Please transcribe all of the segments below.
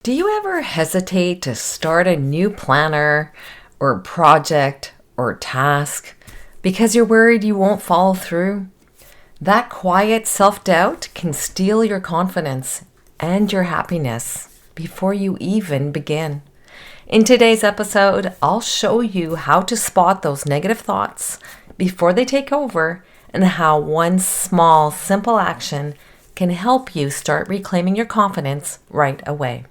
Do you ever hesitate to start a new planner or project or task because you're worried you won't follow through? That quiet self-doubt can steal your confidence and your happiness before you even begin. In today's episode, I'll show you how to spot those negative thoughts before they take over and how one small, simple action can help you start reclaiming your confidence right away.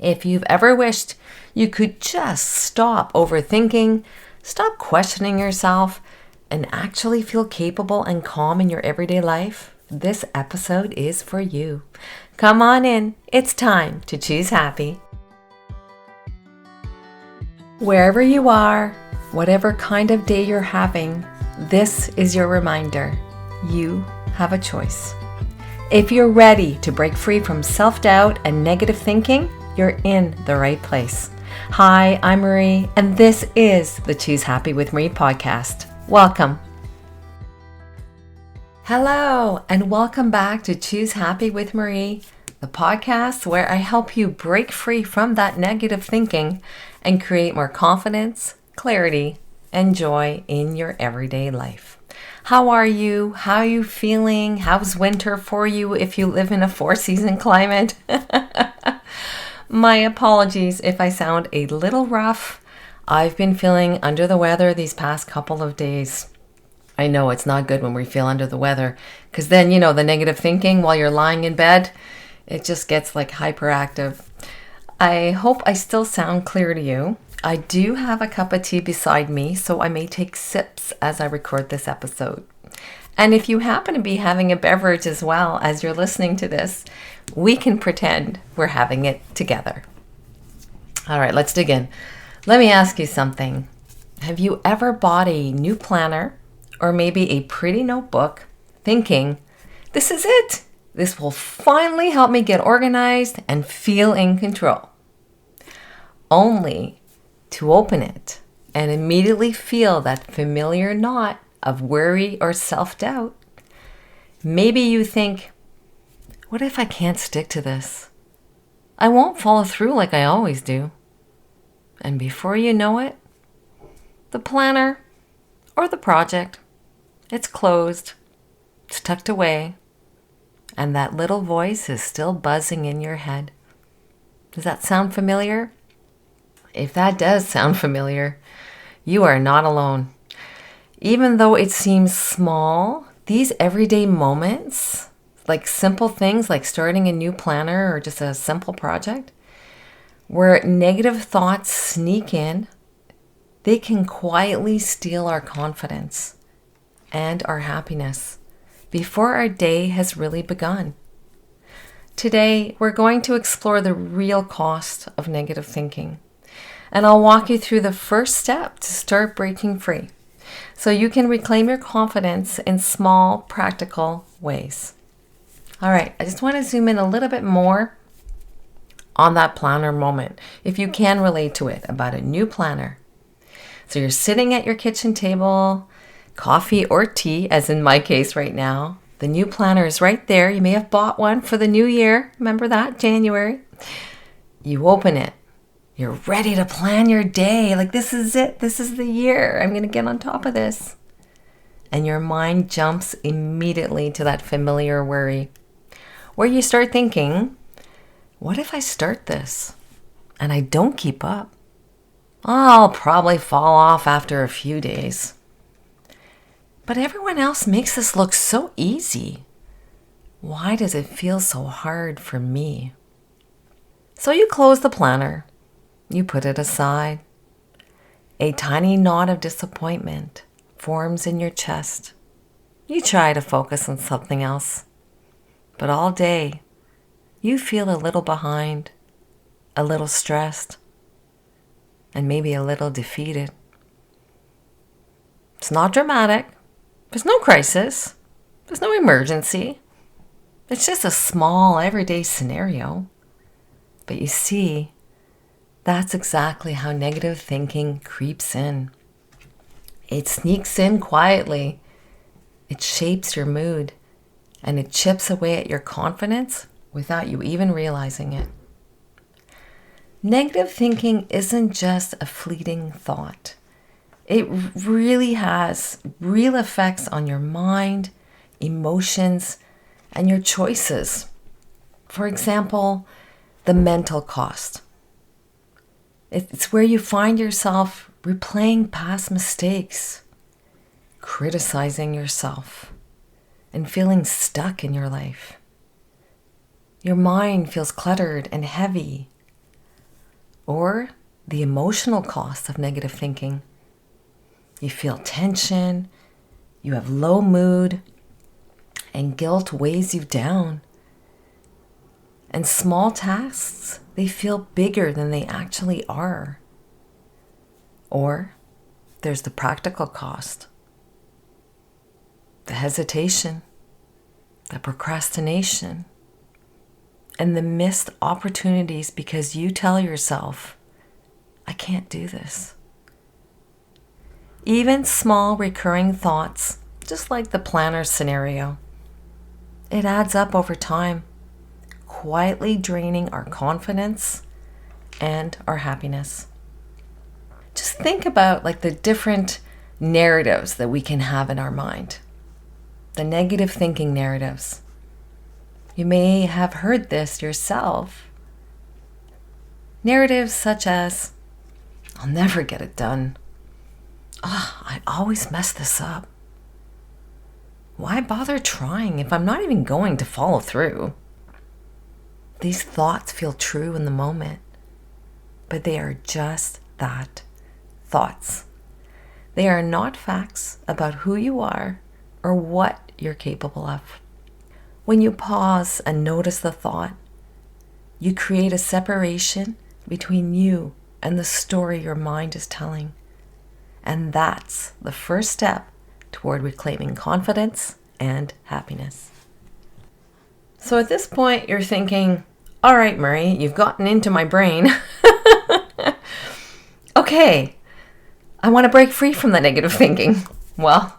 If you've ever wished you could just stop overthinking, stop questioning yourself, and actually feel capable and calm in your everyday life, this episode is for you. Come on in. It's time to choose happy. Wherever you are, whatever kind of day you're having, this is your reminder. You have a choice. If you're ready to break free from self-doubt and negative thinking, you're in the right place. Hi, I'm Marie, and this is the Choose Happy with Marie podcast. Welcome. Hello, and welcome back to Choose Happy with Marie, the podcast where I help you break free from that negative thinking and create more confidence, clarity, and joy in your everyday life. How are you? How are you feeling? How's winter for you if you live in a 4-season climate? My apologies if I sound a little rough. I've been feeling under the weather these past couple of days. I know it's not good when we feel under the weather because then, the negative thinking while you're lying in bed, it just gets like hyperactive. I hope I still sound clear to you. I do have a cup of tea beside me, so I may take sips as I record this episode. And if you happen to be having a beverage as well as you're listening to this, we can pretend we're having it together. All right, let's dig in. Let me ask you something. Have you ever bought a new planner or maybe a pretty notebook thinking, this is it? This will finally help me get organized and feel in control. Only to open it and immediately feel that familiar knot of worry or self-doubt. Maybe you think, what if I can't stick to this? I won't follow through like I always do. And before you know it, the planner or the project, it's closed, it's tucked away, and that little voice is still buzzing in your head. Does that sound familiar? If that does sound familiar, you are not alone. Even though it seems small, these everyday moments, like simple things like starting a new planner or just a simple project, where negative thoughts sneak in, they can quietly steal our confidence and our happiness before our day has really begun. Today, we're going to explore the real cost of negative thinking, and I'll walk you through the first step to start breaking free so you can reclaim your confidence in small, practical ways. All right, I just want to zoom in a little bit more on that planner moment, if you can relate to it, about a new planner. So you're sitting at your kitchen table, coffee or tea, as in my case right now. The new planner is right there. You may have bought one for the new year. Remember that, January? You open it. You're ready to plan your day. Like, this is it. This is the year. I'm going to get on top of this. And your mind jumps immediately to that familiar worry, where you start thinking, what if I start this and I don't keep up? I'll probably fall off after a few days. But everyone else makes this look so easy. Why does it feel so hard for me? So you close the planner. You put it aside. A tiny knot of disappointment forms in your chest. You try to focus on something else. But all day, you feel a little behind, a little stressed, and maybe a little defeated. It's not dramatic. There's no crisis. There's no emergency. It's just a small, everyday scenario. But you see, that's exactly how negative thinking creeps in. It sneaks in quietly. It shapes your mood, and it chips away at your confidence without you even realizing it. Negative thinking isn't just a fleeting thought. It really has real effects on your mind, emotions, and your choices. For example, the mental cost. It's where you find yourself replaying past mistakes, criticizing yourself, and feeling stuck in your life. Your mind feels cluttered and heavy. Or the emotional cost of negative thinking. You feel tension, you have low mood, and guilt weighs you down. And small tasks, they feel bigger than they actually are. Or there's the practical cost, the hesitation, the procrastination, and the missed opportunities because you tell yourself, I can't do this. Even small recurring thoughts, just like the planner scenario, it adds up over time, quietly draining our confidence and our happiness. Just think about like the different narratives that we can have in our mind. The negative thinking narratives. You may have heard this yourself. Narratives such as, I'll never get it done. I always mess this up. Why bother trying if I'm not even going to follow through? These thoughts feel true in the moment, but they are just that, thoughts. They are not facts about who you are or what you're capable of. When you pause and notice the thought, you create a separation between you and the story your mind is telling. And that's the first step toward reclaiming confidence and happiness. So at this point, you're thinking, all right, Murray, you've gotten into my brain. Okay, I want to break free from the negative thinking. Well,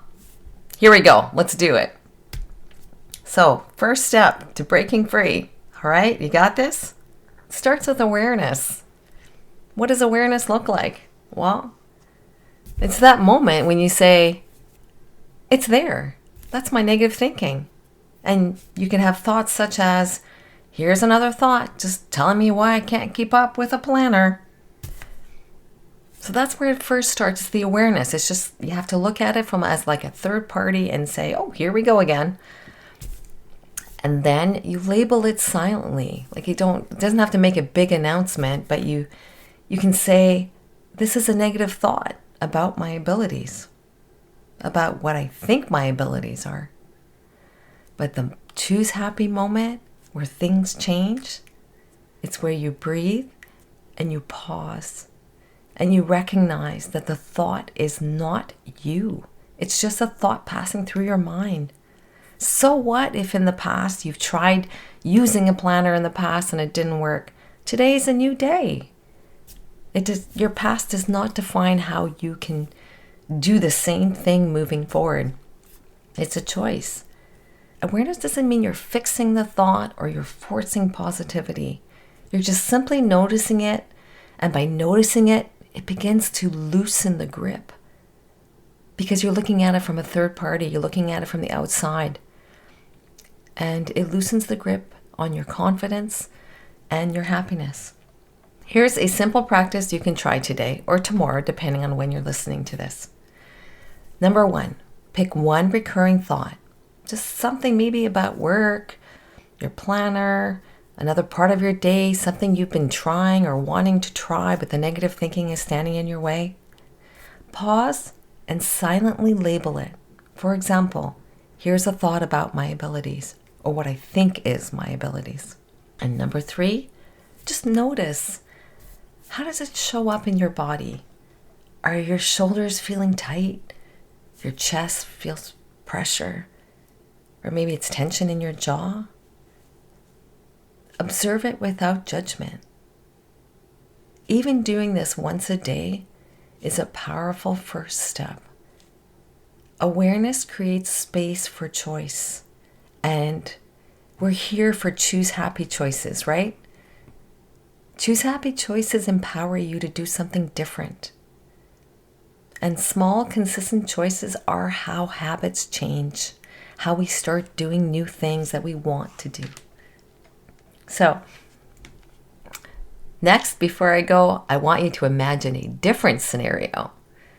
here we go. Let's do it. So, first step to breaking free. All right, you got this? It starts with awareness. What does awareness look like? Well, it's that moment when you say, it's there. That's my negative thinking. And you can have thoughts such as, here's another thought just telling me why I can't keep up with a planner. So that's where it first starts, the awareness. It's just, you have to look at it from as like a third party and say, oh, here we go again. And then you label it silently. Like it doesn't have to make a big announcement, but you can say, this is a negative thought about my abilities, about what I think my abilities are. But the choose happy moment where things change, it's where you breathe and you pause and you recognize that the thought is not you. It's just a thought passing through your mind. So what if in the past you've tried using a planner in the past and it didn't work? Today's a new day. Your past does not define how you can do the same thing moving forward. It's a choice. Awareness doesn't mean you're fixing the thought or you're forcing positivity. You're just simply noticing it, and by noticing it, it begins to loosen the grip. Because you're looking at it from a third party, you're looking at it from the outside. And it loosens the grip on your confidence and your happiness. Here's a simple practice you can try today or tomorrow, depending on when you're listening to this. Number 1, pick one recurring thought. Just something maybe about work, your planner, another part of your day, something you've been trying or wanting to try, but the negative thinking is standing in your way. Pause and silently label it. For example, here's a thought about my abilities, or what I think is my abilities. And number 3, just notice, how does it show up in your body? Are your shoulders feeling tight? Your chest feels pressure? Or maybe it's tension in your jaw? Observe it without judgment. Even doing this once a day is a powerful first step. Awareness creates space for choice. And we're here for choose happy choices, right? Choose happy choices empower you to do something different. And small, consistent choices are how habits change, how we start doing new things that we want to do. So, next, before I go, I want you to imagine a different scenario.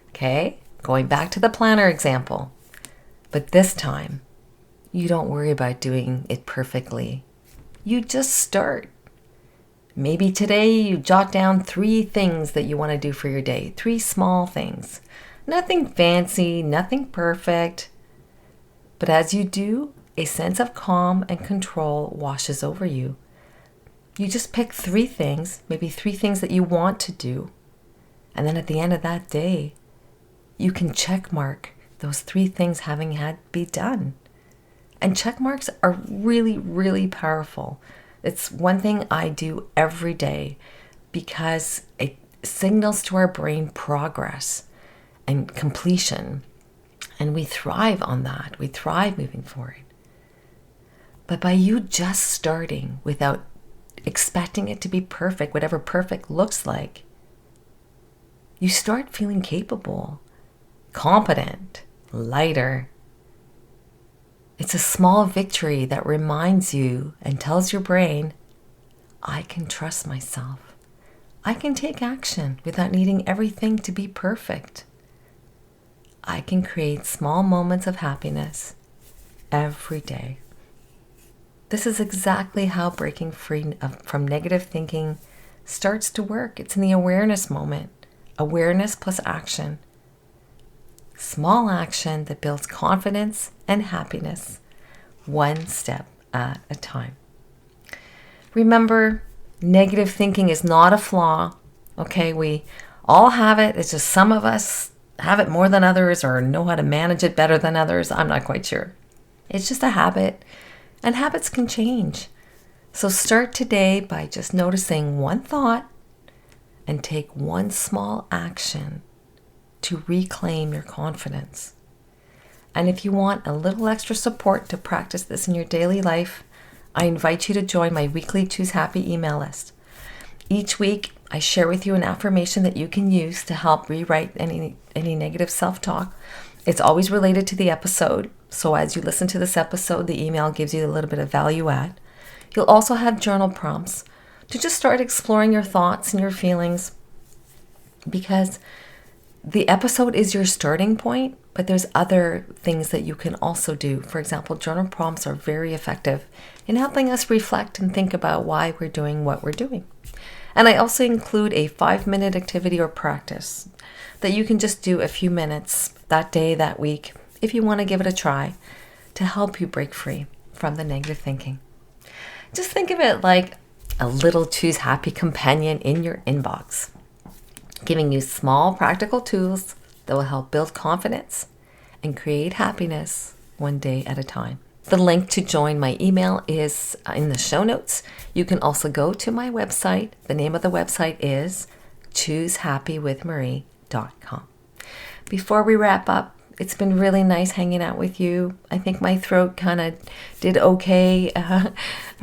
Okay? Going back to the planner example. But this time, you don't worry about doing it perfectly. You just start. Maybe today you jot down 3 things that you want to do for your day. 3 small things. Nothing fancy, nothing perfect. But as you do, a sense of calm and control washes over you. You just pick 3 things, maybe 3 things that you want to do. And then at the end of that day, you can check mark those 3 things having had to be done. And check marks are really, really powerful. It's one thing I do every day because it signals to our brain progress and completion. And we thrive on that. We thrive moving forward. But by you just starting without expecting it to be perfect, whatever perfect looks like, you start feeling capable, competent, lighter. It's a small victory that reminds you and tells your brain, I can trust myself. I can take action without needing everything to be perfect. I can create small moments of happiness every day. This is exactly how breaking free from negative thinking starts to work. It's in the awareness moment. Awareness plus action. Small action that builds confidence and happiness, one step at a time. Remember, negative thinking is not a flaw. Okay, we all have it. It's just some of us have it more than others or know how to manage it better than others. I'm not quite sure. It's just a habit, and habits can change. So start today by just noticing one thought and take one small action to reclaim your confidence. And if you want a little extra support to practice this in your daily life, I invite you to join my weekly Choose Happy email list. Each week, I share with you an affirmation that you can use to help rewrite any negative self-talk. It's always related to the episode. So as you listen to this episode, the email gives you a little bit of value add. You'll also have journal prompts to just start exploring your thoughts and your feelings, because the episode is your starting point, but there's other things that you can also do. For example, journal prompts are very effective in helping us reflect and think about why we're doing what we're doing. And I also include a 5-minute activity or practice that you can just do a few minutes that day, that week, if you want to give it a try, to help you break free from the negative thinking. Just think of it like a little Choose Happy companion in your inbox, giving you small practical tools that will help build confidence and create happiness one day at a time. The link to join my email is in the show notes. You can also go to my website. The name of the website is choosehappywithmarie.com. Before we wrap up, it's been really nice hanging out with you. I think my throat kind of did okay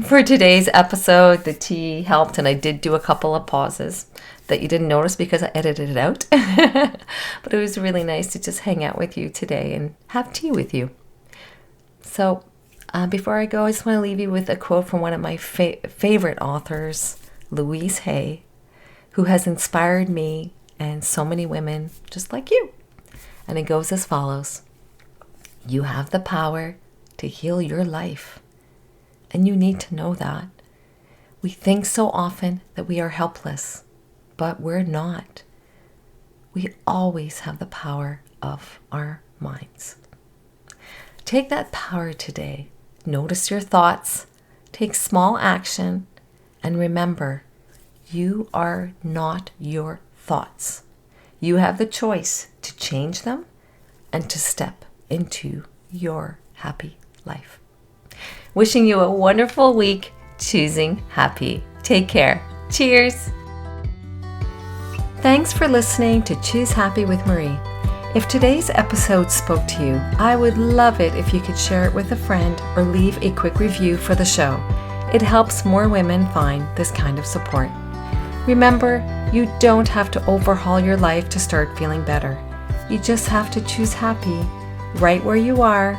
for today's episode. The tea helped, and I did do a couple of pauses that you didn't notice because I edited it out. But it was really nice to just hang out with you today and have tea with you. So before I go, I just want to leave you with a quote from one of my favorite authors, Louise Hay, who has inspired me and so many women just like you. And it goes as follows. You have the power to heal your life, and you need to know that. We think so often that we are helpless, but we're not. We always have the power of our minds. Take that power today. Notice your thoughts, take small action, and remember, you are not your thoughts. You have the choice to change them and to step into your happy life. Wishing you a wonderful week, choosing happy. Take care. Cheers. Thanks for listening to Choose Happy with Marie. If today's episode spoke to you, I would love it if you could share it with a friend or leave a quick review for the show. It helps more women find this kind of support. Remember, you don't have to overhaul your life to start feeling better. You just have to choose happy right where you are,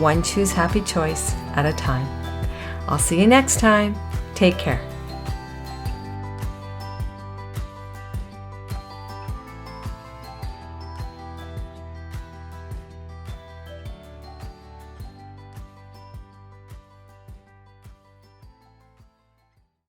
one choose happy choice at a time. I'll see you next time. Take care.